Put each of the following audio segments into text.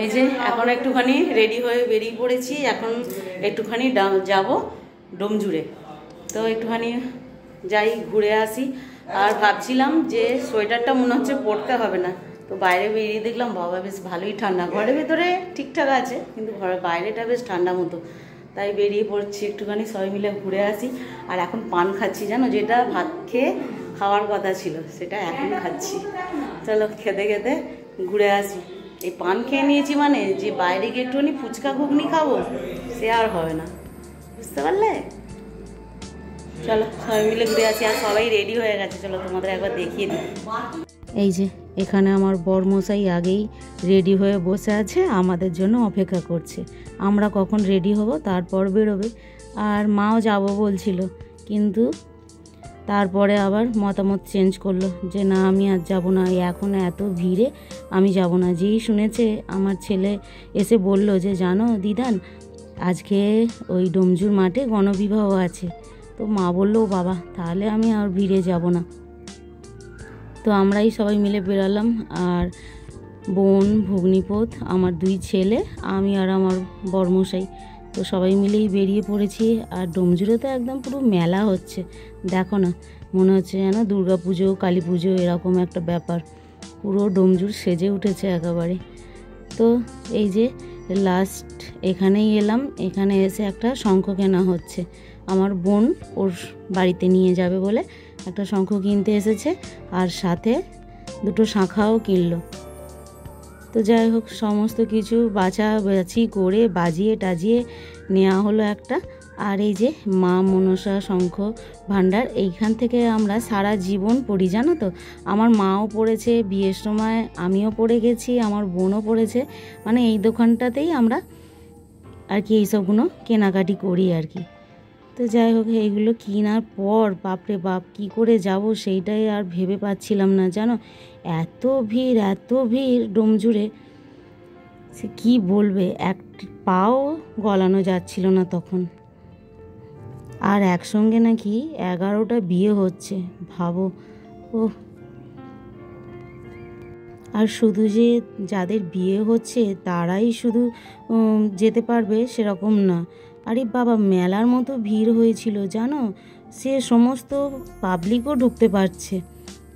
এই যে এখন একটুখানি রেডি হয়ে বেরিয়ে পড়েছি। এখন একটুখানি যাব ডোমজুড়ে। তো একটুখানি যাই ঘুরে আসি। আর ভাবছিলাম যে সোয়েটারটা মনে হচ্ছে পরতে হবে না, তো বাইরে বেরিয়ে দেখলাম বাবা বেশ ভালোই ঠান্ডা। ঘরের ভেতরে ঠিকঠাক আছে, কিন্তু ঘরের বাইরেটা বেশ ঠান্ডা মতো। তাই বেরিয়ে পড়ছি একটুখানি সবাই মিলে ঘুরে আসি। আর এখন পান খাচ্ছি, জানো, যেটা ভাত খেয়ে খাওয়ার কথা ছিল সেটা এখন খাচ্ছি। চলো খেতে খেতে ঘুরে আসি। এই পান খেয়ে নিয়েছি মানে যে বাইরে গিয়ে একটুখানি ফুচকা ঘুগনি খাবো সে আর হবে না, বুঝতে পারলে? চলো সবাই মিলে ঘুরে আসি। আর সবাই রেডি হয়ে গেছে, চলো তোমাদের একবার দেখিয়ে দিই। এই যে এখানে আমার বরমশাই আগেই রেডি হয়ে বসে আছে, আমাদের জন্য অপেক্ষা করছে। আমরা কখন রেডি হব তারপর বেরোবে। আর মাও যাব বলছিল, কিন্তু তারপরে আবার মতামত চেঞ্জ করলো যে না আমি আর যাব না, এখন এত ভিড়ে আমি যাব না। যেই শুনেছে আমার ছেলে এসে বলল যে জানো দিদান, আজকে ওই ডোমজুর মাঠে গণবিবাহ আছে। তো মা বললো বাবা তাহলে আমি আর ভিড়ে যাব না। তো আমরাই সবাই মিলে বেরালাম। আর বোন, ভগ্নিপোত, আমার 2 ছেলে, আমি আর আমার বরমশাই, তো সবাই মিলেই বেরিয়ে পড়েছি। আর ডোমজুড়ে তো একদম পুরো মেলা হচ্ছে, দেখো না, মনে হচ্ছে যেন দুর্গা পুজো, কালী পুজো এরকম একটা ব্যাপার। পুরো ডোমজুড় সেজে উঠেছে একেবারে। তো এই যে লাস্ট এখানেই এলাম। এখানে এসে একটা শঙ্খ কেনা হচ্ছে। আমার বোন ওর বাড়িতে নিয়ে যাবে বলে একটা শঙ্খ কিনতে এসেছে, আর সাথে 2টো শাঁখাও কিনলো। তো যাই হোক সমস্ত কিছু বাছাবাছি করে বাজিয়ে টাজিয়ে নেওয়া হলো একটা। আর এই যে মা মনসা শঙ্খ ভাণ্ডার, এইখান থেকে আমরা সারা জীবন পড়ি, জানো তো। আমার মাও পড়েছে বিয়ের সময়, আমিও পড়ে গেছি, আমার বোনও পড়েছে। মানে এই দোকানটাতেই আমরা আর কি এইসবগুলো কেনাকাটি করি আর কি। তো যাই হোক এইগুলো কেনার পর বাপরে বাপ কী করে যাব সেইটাই আর ভেবে পাচ্ছিলাম না, জানো। এত ভিড় ডোমজুড়ে, সে কি বলবে, এক পাও গলানো যাচ্ছিল না তখন। আর একসঙ্গে নাকি 11টা বিয়ে হচ্ছে, ভাবো। ও, আর শুধু যে যাদের বিয়ে হচ্ছে তারাই শুধু যেতে পারবে সেরকম না। আরে বাবা মেলার মতো ভিড় হয়েছিল, জানো, সে সমস্ত পাবলিকও ঢুকতে পারছে।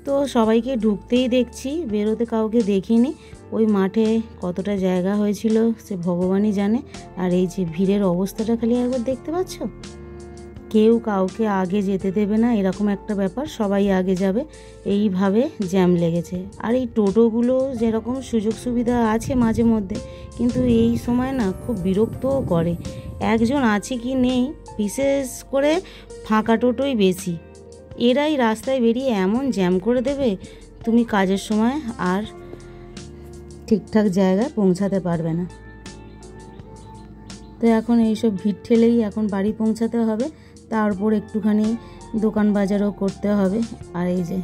তো সবাইকে ঢুকতেই দেখছি, বেরোতে কাউকে দেখিনি। ওই মাঠে কতটা জায়গা হয়েছিল সে ভগবানই জানে। আর এই যে ভিড়ের অবস্থাটা খালি একবার দেখতে পাচ্ছ, কেউ কাউকে আগে যেতে দেবে না, এরকম একটা ব্যাপার। সবাই আগে যাবে, এইভাবে জ্যাম লেগেছে। আর এই টোটোগুলো যেরকম সুযোগ সুবিধা আছে মাঝে মধ্যে, কিন্তু এই সময় না খুব বিরক্তও করে। একজন আছে কি নেই, বিশেষ করে ফাঁকা টোটোই বেশি। এরাই রাস্তায় বেরিয়ে এমন জ্যাম করে দেবে, তুমি কাজের সময় আর ঠিকঠাক জায়গায় পৌঁছাতে পারবে না। তো এখন এইসব ভিড় ঠেলেই এখন বাড়ি পৌঁছাতে হবে, তারপর একটুখানি দোকান বাজারও করতে হবে। আর এই যে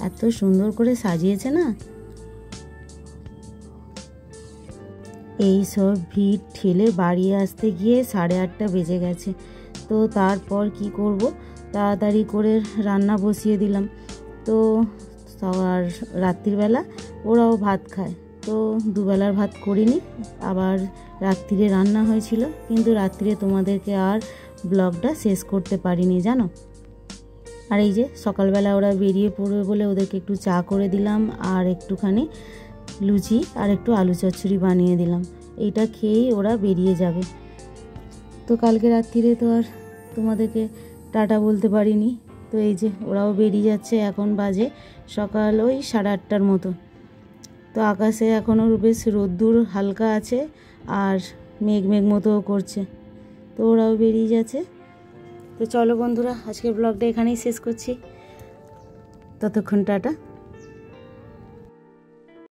এত সুন্দর করে সাজিয়েছে না, এই সব ভিড় ঠেলে বাড়ি আসতে গিয়ে 8:30 বেজে গেছে। তো তারপর কি করব, তাড়াতাড়ি করে রান্না বসিয়ে দিলাম। তো আর রাত্রিবেলা ওরাও ভাত খায়, তো দুবেলার ভাত করিনি, আবার রাত্রিরে রান্না হয়েছিল, কিন্তু রাত্রিরে তোমাদেরকে আর ব্লগটা শেষ করতে পারিনি, জানো। আর এই যে সকালবেলা ওরা বেরিয়ে পড়বে বলে ওদেরকে একটু চা করে দিলাম, আর একটুখানি লুচি আর একটু আলু চচ্চড়ি বানিয়ে দিলাম। এইটা খেয়েই ওরা বেরিয়ে যাবে। তো কালকে রাত্রিরে তো আর তোমাদেরকে টাটা বলতে পারিনি। তো এই যে ওরাও বেরিয়ে যাচ্ছে, এখন বাজে সকাল ওই 8:30টার মতো। তো আকাশে এখনও বেশ রোদ্দুর হালকা আছে, আর মেঘ মতোও করছে। তো ওরাও বেরিয়ে যাচ্ছে। তো চলো বন্ধুরা, আজকের ব্লগটা এখানেই শেষ করছি। ততক্ষণ টাটা।